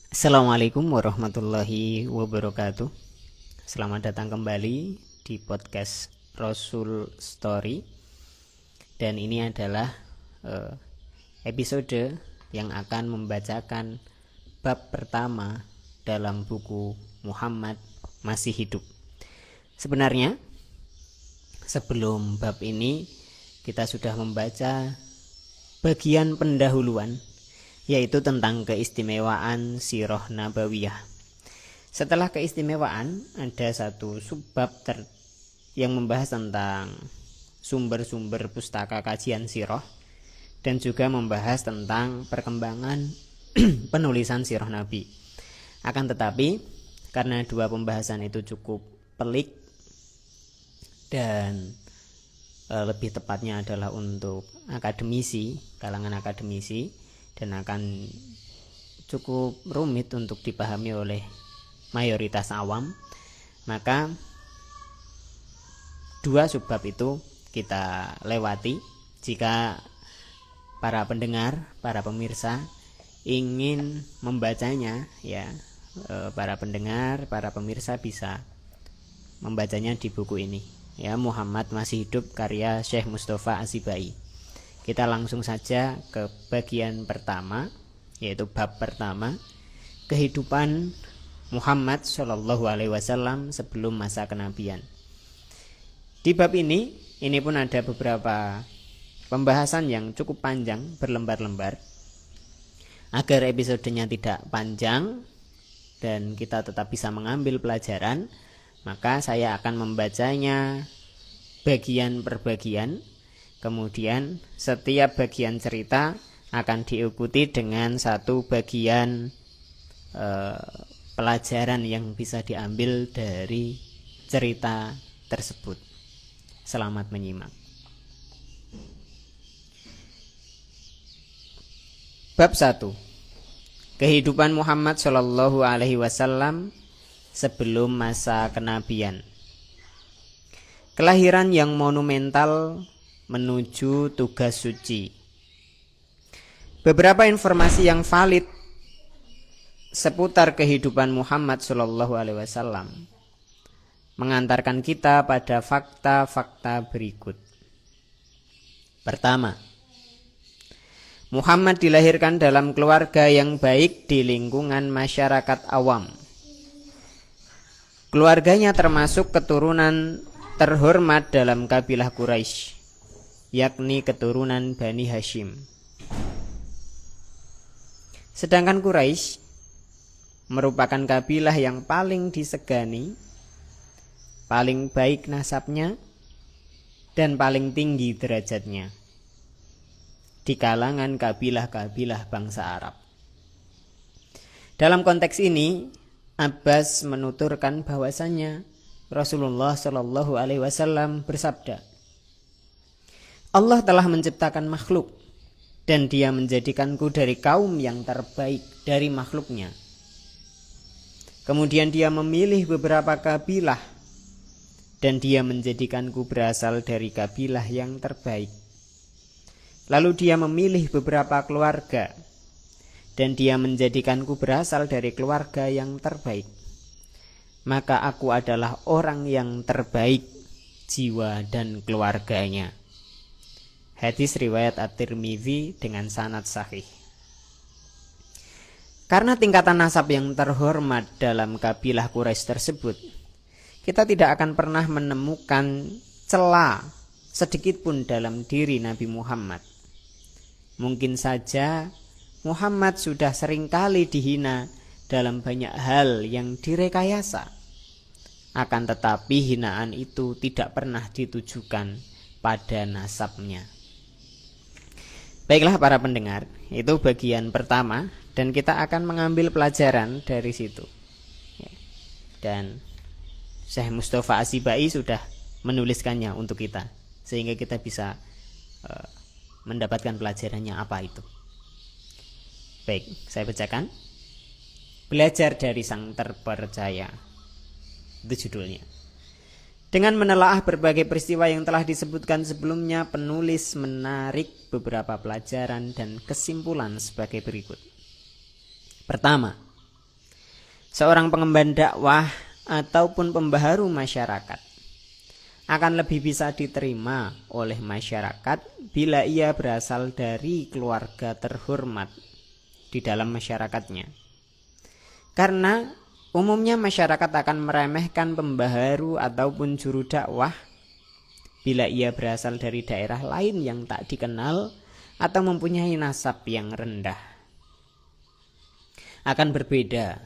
Assalamualaikum warahmatullahi wabarakatuh. Selamat datang kembali di podcast Rasul Story. Dan ini adalah episode yang akan membacakan bab pertama dalam buku Muhammad Masih Hidup. Sebenarnya sebelum bab ini kita sudah membaca bagian pendahuluan, yaitu tentang keistimewaan Sirah Nabawiyah. Setelah keistimewaan, ada satu subbab yang membahas tentang sumber-sumber pustaka kajian sirah dan juga membahas tentang perkembangan penulisan sirah Nabi. Akan tetapi, karena dua pembahasan itu cukup pelik dan lebih tepatnya adalah untuk akademisi, kalangan akademisi, dan akan cukup rumit untuk dipahami oleh mayoritas awam, maka dua subbab itu kita lewati. Jika para pendengar, para pemirsa ingin membacanya, ya, para pendengar, para pemirsa bisa membacanya di buku ini, ya, Muhammad Masih Hidup karya Syekh Mustafa Asy'ibai. Kita langsung saja ke bagian pertama, yaitu bab pertama, kehidupan Muhammad Shallallahu Alaihi Wasallam sebelum masa kenabian. Di bab ini pun ada beberapa pembahasan yang cukup panjang, berlembar-lembar. Agar episodenya tidak panjang dan kita tetap bisa mengambil pelajaran, maka saya akan membacanya bagian per bagian. Kemudian setiap bagian cerita akan diikuti dengan satu bagian pelajaran yang bisa diambil dari cerita tersebut. Selamat menyimak. Bab 1. Kehidupan Muhammad Shallallahu Alaihi Wasallam sebelum masa kenabian. Kelahiran yang monumental menuju tugas suci. Beberapa informasi yang valid seputar kehidupan Muhammad Shallallahu Alaihi Wasallam mengantarkan kita pada fakta-fakta berikut. Pertama, Muhammad dilahirkan dalam keluarga yang baik di lingkungan masyarakat awam. Keluarganya termasuk keturunan terhormat dalam kabilah Quraisy, yakni keturunan Bani Hashim. Sedangkan Quraisy merupakan kabilah yang paling disegani, paling baik nasabnya, dan paling tinggi derajatnya di kalangan kabilah-kabilah bangsa Arab. Dalam konteks ini, Abbas menuturkan bahwasannya Rasulullah Shallallahu Alaihi Wasallam bersabda, Allah telah menciptakan makhluk dan Dia menjadikanku dari kaum yang terbaik dari makhluknya. Kemudian Dia memilih beberapa kabilah dan Dia menjadikanku berasal dari kabilah yang terbaik. Lalu Dia memilih beberapa keluarga dan Dia menjadikanku berasal dari keluarga yang terbaik. Maka aku adalah orang yang terbaik jiwa dan keluarganya. Hadis riwayat At-Tirmidzi dengan sanad sahih. Karena tingkatan nasab yang terhormat dalam kabilah Quraisy tersebut, kita tidak akan pernah menemukan celah sedikit pun dalam diri Nabi Muhammad. Mungkin saja Muhammad sudah seringkali dihina dalam banyak hal yang direkayasa. Akan tetapi hinaan itu tidak pernah ditujukan pada nasabnya. Baiklah para pendengar, itu bagian pertama dan kita akan mengambil pelajaran dari situ. Dan Syekh Mustafa Asy'ibai sudah menuliskannya untuk kita, sehingga kita bisa mendapatkan pelajarannya apa itu. Baik, saya bacakan. Belajar dari sang terpercaya, itu judulnya. Dengan menelaah berbagai peristiwa yang telah disebutkan sebelumnya, penulis menarik beberapa pelajaran dan kesimpulan sebagai berikut. Pertama, seorang pengemban dakwah ataupun pembaharu masyarakat akan lebih bisa diterima oleh masyarakat bila ia berasal dari keluarga terhormat di dalam masyarakatnya. Karena umumnya masyarakat akan meremehkan pembaharu ataupun juru dakwah bila ia berasal dari daerah lain yang tak dikenal atau mempunyai nasab yang rendah. Akan berbeda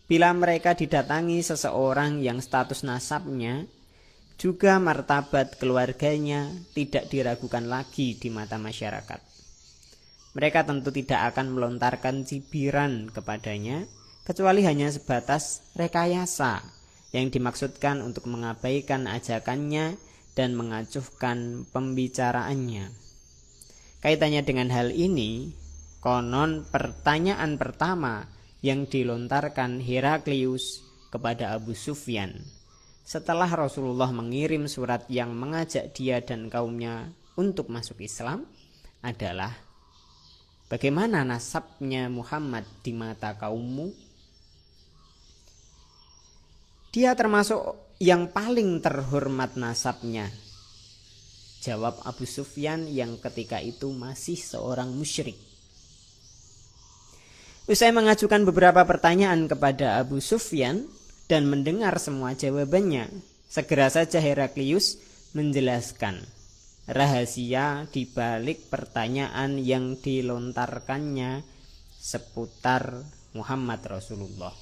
bila mereka didatangi seseorang yang status nasabnya juga martabat keluarganya tidak diragukan lagi di mata masyarakat. Mereka tentu tidak akan melontarkan cibiran kepadanya, kecuali hanya sebatas rekayasa yang dimaksudkan untuk mengabaikan ajakannya dan mengacuhkan pembicaraannya. Kaitannya dengan hal ini, konon pertanyaan pertama yang dilontarkan Heraklius kepada Abu Sufyan setelah Rasulullah mengirim surat yang mengajak dia dan kaumnya untuk masuk Islam adalah, bagaimana nasabnya Muhammad di mata kaummu? Dia termasuk yang paling terhormat nasabnya, jawab Abu Sufyan yang ketika itu masih seorang musyrik. Usai mengajukan beberapa pertanyaan kepada Abu Sufyan dan mendengar semua jawabannya, segera saja Heraklius menjelaskan rahasia di balik pertanyaan yang dilontarkannya seputar Muhammad Rasulullah.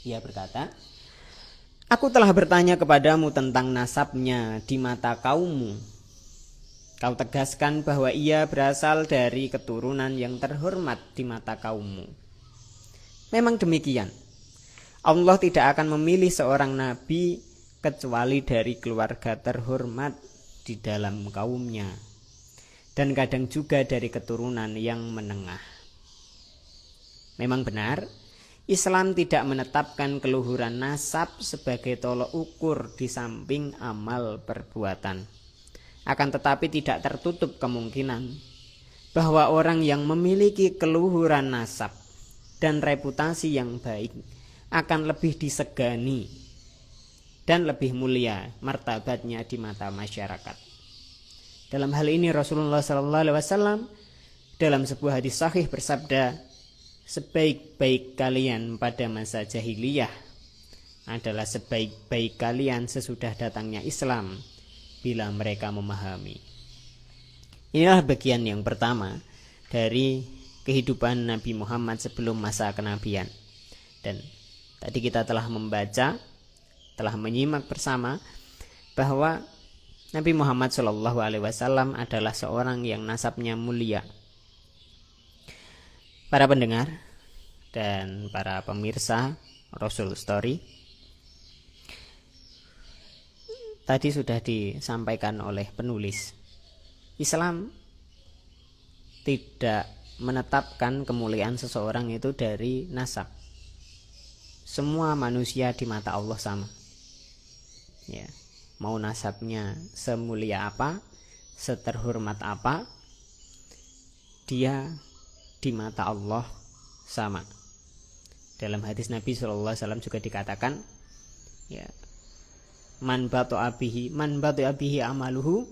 Ia berkata, "Aku telah bertanya kepadamu tentang nasabnya di mata kaummu. Kau tegaskan bahwa ia berasal dari keturunan yang terhormat di mata kaummu. Memang demikian. Allah tidak akan memilih seorang nabi kecuali dari keluarga terhormat di dalam kaumnya, dan kadang juga dari keturunan yang menengah. Memang benar, Islam tidak menetapkan keluhuran nasab sebagai tolok ukur di samping amal perbuatan. Akan tetapi tidak tertutup kemungkinan bahwa orang yang memiliki keluhuran nasab dan reputasi yang baik akan lebih disegani dan lebih mulia martabatnya di mata masyarakat. Dalam hal ini Rasulullah SAW dalam sebuah hadis sahih bersabda, sebaik-baik kalian pada masa jahiliyah adalah sebaik-baik kalian sesudah datangnya Islam bila mereka memahami. Inilah bagian yang pertama dari kehidupan Nabi Muhammad sebelum masa kenabian. Dan tadi kita telah membaca, telah menyimak bersama bahwa Nabi Muhammad SAW adalah seorang yang nasabnya mulia. Para pendengar dan para pemirsa Rasul Story, tadi sudah disampaikan oleh penulis, Islam tidak menetapkan kemuliaan seseorang itu dari nasab. Semua manusia di mata Allah sama. Ya, mau nasabnya semulia apa, seterhormat apa, dia di mata Allah sama. Dalam hadis Nabi SAW juga dikatakan, ya, man batu abihi amaluhu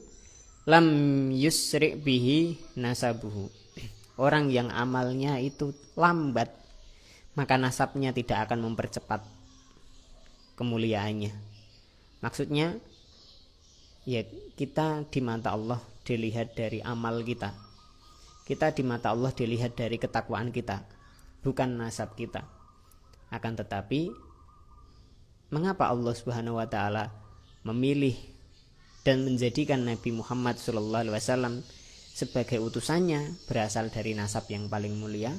lam yusri bihi nasabuhu. Orang yang amalnya itu lambat, maka nasabnya tidak akan mempercepat kemuliaannya. Maksudnya, ya, kita di mata Allah dilihat dari amal kita. Kita di mata Allah dilihat dari ketakwaan kita, bukan nasab kita. Akan tetapi, mengapa Allah Subhanahu wa taala memilih dan menjadikan Nabi Muhammad SAW sebagai utusannya berasal dari nasab yang paling mulia?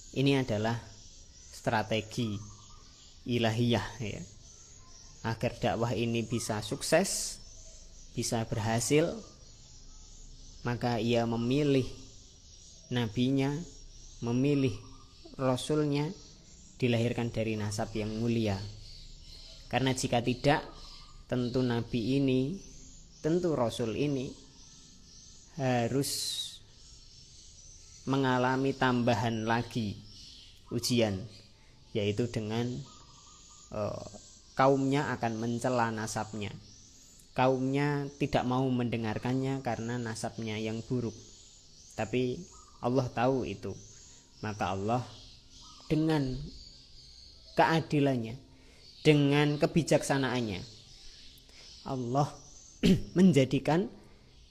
Ini adalah strategi ilahiyah, ya, agar dakwah ini bisa sukses, bisa berhasil. Maka ia memilih nabinya, memilih rasulnya dilahirkan dari nasab yang mulia. Karena jika tidak, tentu nabi ini, tentu rasul ini harus mengalami tambahan lagi ujian, yaitu dengan kaumnya akan mencela nasabnya. Kaumnya tidak mau mendengarkannya karena nasabnya yang buruk. Tapi Allah tahu itu. Maka Allah dengan keadilannya, dengan kebijaksanaannya, Allah menjadikan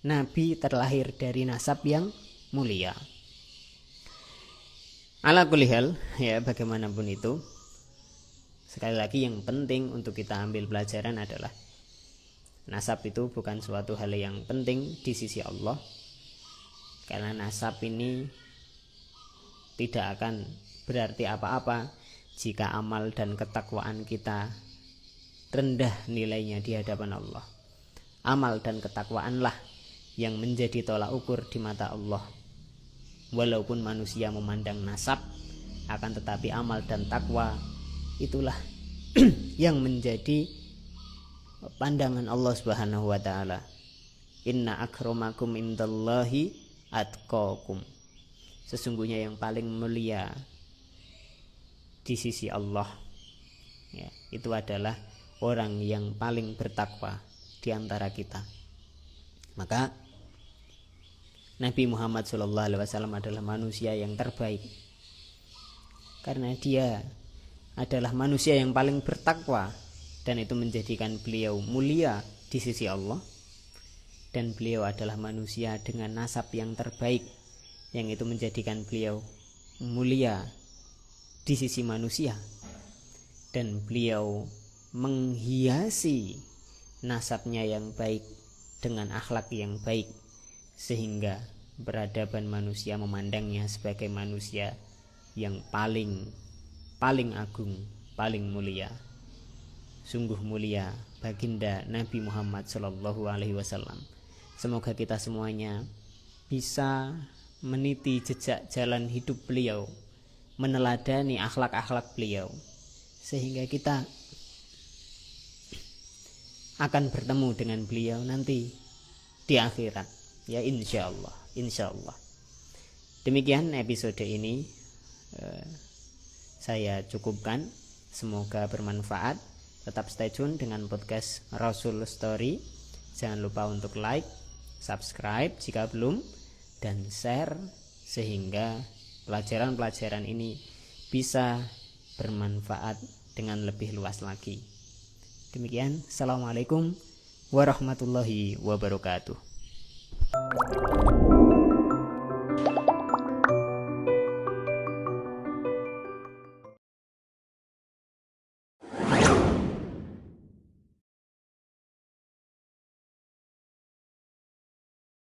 nabi terlahir dari nasab yang mulia. Ala kulli hal, ya bagaimanapun itu, sekali lagi yang penting untuk kita ambil pelajaran adalah nasab itu bukan suatu hal yang penting di sisi Allah. Karena nasab ini tidak akan berarti apa-apa jika amal dan ketakwaan kita rendah nilainya di hadapan Allah. Amal dan ketakwaanlah yang menjadi tolak ukur di mata Allah. Walaupun manusia memandang nasab, akan tetapi amal dan takwa itulah yang menjadi pandangan Allah Subhanahu wa taala. Inna akramakum indallahi atqakum. Sesungguhnya yang paling mulia di sisi Allah, ya, itu adalah orang yang paling bertakwa di antara kita. Maka Nabi Muhammad SAW adalah manusia yang terbaik, karena dia adalah manusia yang paling bertakwa, dan itu menjadikan beliau mulia di sisi Allah. Dan beliau adalah manusia dengan nasab yang terbaik, yang itu menjadikan beliau mulia di sisi manusia. Dan beliau menghiasi nasabnya yang baik dengan akhlak yang baik, sehingga beradaban manusia memandangnya sebagai manusia yang paling agung, paling mulia. Sungguh mulia baginda Nabi Muhammad SAW. Semoga kita semuanya bisa meniti jejak jalan hidup beliau, meneladani akhlak-akhlak beliau, sehingga kita akan bertemu dengan beliau nanti di akhirat, ya insyaallah. Demikian episode ini saya cukupkan. Semoga bermanfaat. Tetap stay tune dengan podcast Rasul Story. Jangan lupa untuk like, subscribe jika belum, dan share sehingga pelajaran-pelajaran ini bisa bermanfaat dengan lebih luas lagi. Demikian, assalamualaikum warahmatullahi wabarakatuh.